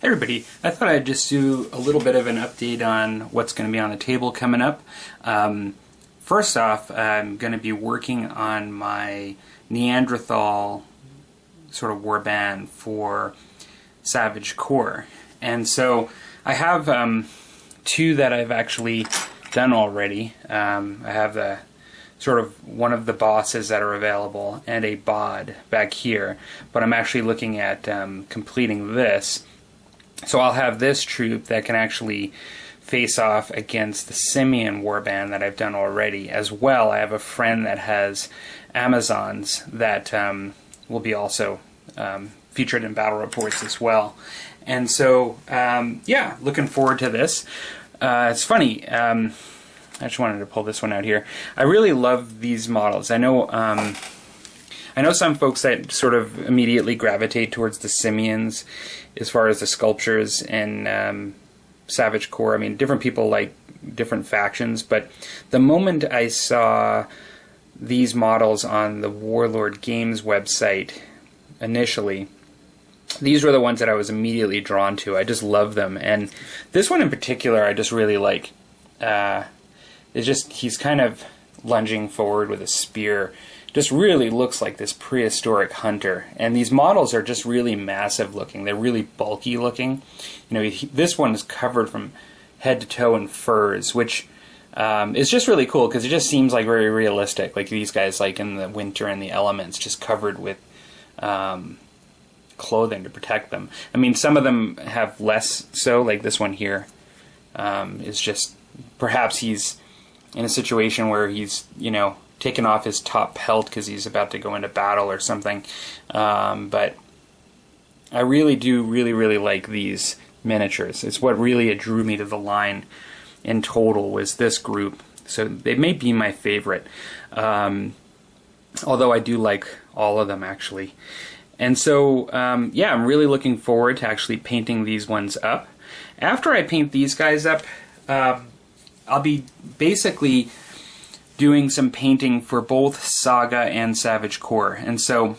Hey everybody, I thought I'd just do a little bit of an update on what's going to be on the table coming up. First off, I'm going to be working on my Neanderthal sort of warband for Savage Core. And so I have two that I've actually done already. I have the sort of one of the bosses that are available and a bod back here, but I'm actually looking at completing this. So I'll have this troop that can actually face off against the Simian warband that I've done already. As well, I have a friend that has Amazons that will be also featured in battle reports as well. And so, yeah, looking forward to this. It's funny, I just wanted to pull this one out here. I really love these models. I know some folks that sort of immediately gravitate towards the Simians as far as the sculptures and Savage Core. I mean, different people like different factions, but the moment I saw these models on the Warlord Games website initially, these were the ones that I was immediately drawn to. I just love them, and this one in particular I just really like. It's just, he's kind of lunging forward with a spear. Just really looks like this prehistoric hunter, and these models are just really massive looking. They're really bulky looking. You know, this one is covered from head to toe in furs, which is just really cool because it just seems like very realistic. Like these guys, like in the winter and the elements, just covered with clothing to protect them. I mean, some of them have less so, like this one here is just, perhaps he's in a situation where he's, you know, taken off his top pelt because he's about to go into battle or something. But I really do really like these miniatures. It's what really drew me to the line in total, was this group. So they may be my favorite, although I do like all of them actually. And so yeah, I'm really looking forward to actually painting these ones up. After I paint these guys up, I'll be basically doing some painting for both Saga and Savage Core. And so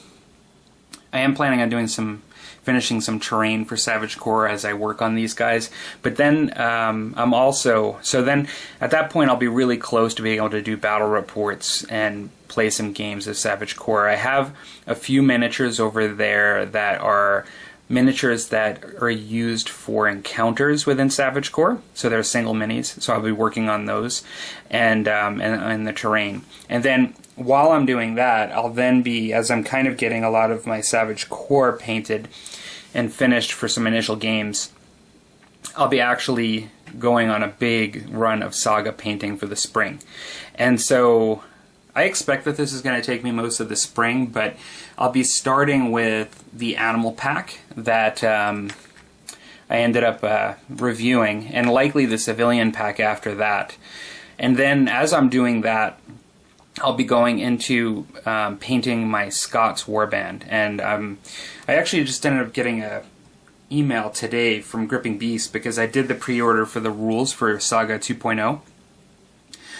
I am planning on finishing some terrain for Savage Core as I work on these guys. But then I'm also, so then at that point I'll be really close to being able to do battle reports and play some games of Savage Core. I have a few miniatures over there that are miniatures that are used for encounters within Savage Core, so they're single minis, so I'll be working on those and the terrain. And then while I'm doing that, I'll then be, as I'm kind of getting a lot of my Savage Core painted and finished for some initial games, I'll be actually going on a big run of Saga painting for the spring. And so I expect that this is going to take me most of the spring, but I'll be starting with the animal pack that I ended up reviewing, and likely the civilian pack after that. And then as I'm doing that, I'll be going into painting my Scots warband. And I actually just ended up getting a email today from Gripping Beast because I did the pre-order for the rules for Saga 2.0.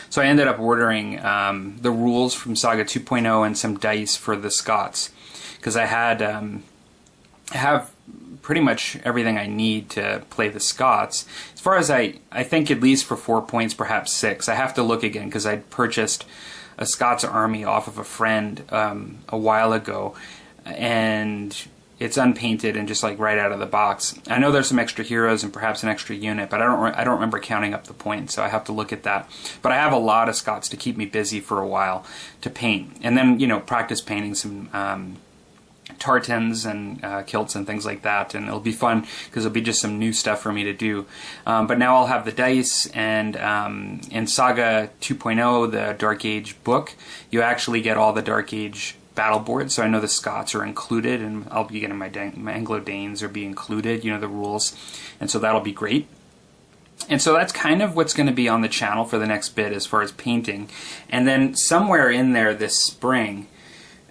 So I ended up ordering the rules from Saga 2.0 and some dice for the Scots, because I have pretty much everything I need to play the Scots. As far as I think at least for 4 points, perhaps 6. I have to look again because I purchased a Scots army off of a friend a while ago, and it's unpainted and just like right out of the box. I know there's some extra heroes and perhaps an extra unit, but I don't remember counting up the points, so I have to look at that. But I have a lot of Scots to keep me busy for a while to paint, and then, you know, practice painting some tartans and kilts and things like that, and it'll be fun because it'll be just some new stuff for me to do. But now I'll have the dice, and in Saga 2.0, the Dark Age book, you actually get all the Dark Age battle boards, so I know the Scots are included, and I'll be getting my Anglo-Danes will be included, you know, the rules, and so that'll be great. And so that's kind of what's going to be on the channel for the next bit as far as painting. And then somewhere in there this spring,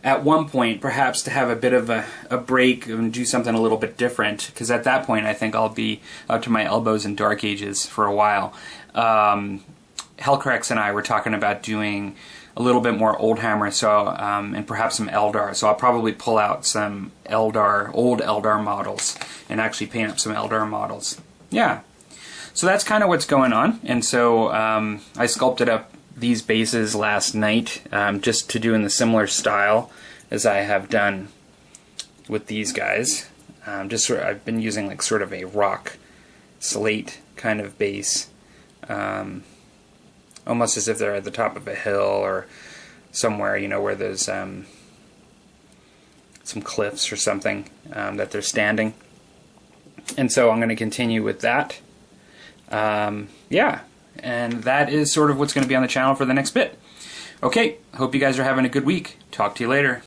at one point, perhaps to have a bit of a break and do something a little bit different, because at that point I think I'll be up to my elbows in Dark Ages for a while. Hellcrex and I were talking about doing a little bit more old hammer, so and perhaps some Eldar. So I'll probably pull out some old Eldar models and actually paint up some Eldar models. Yeah. So that's kind of what's going on. And so I sculpted up these bases last night, just to do in the similar style as I have done with these guys. I've been using like sort of a rock slate kind of base, almost as if they're at the top of a hill or somewhere, you know, where there's some cliffs or something that they're standing. And so I'm going to continue with that. Yeah, and that is sort of what's going to be on the channel for the next bit. Okay, hope you guys are having a good week. Talk to you later.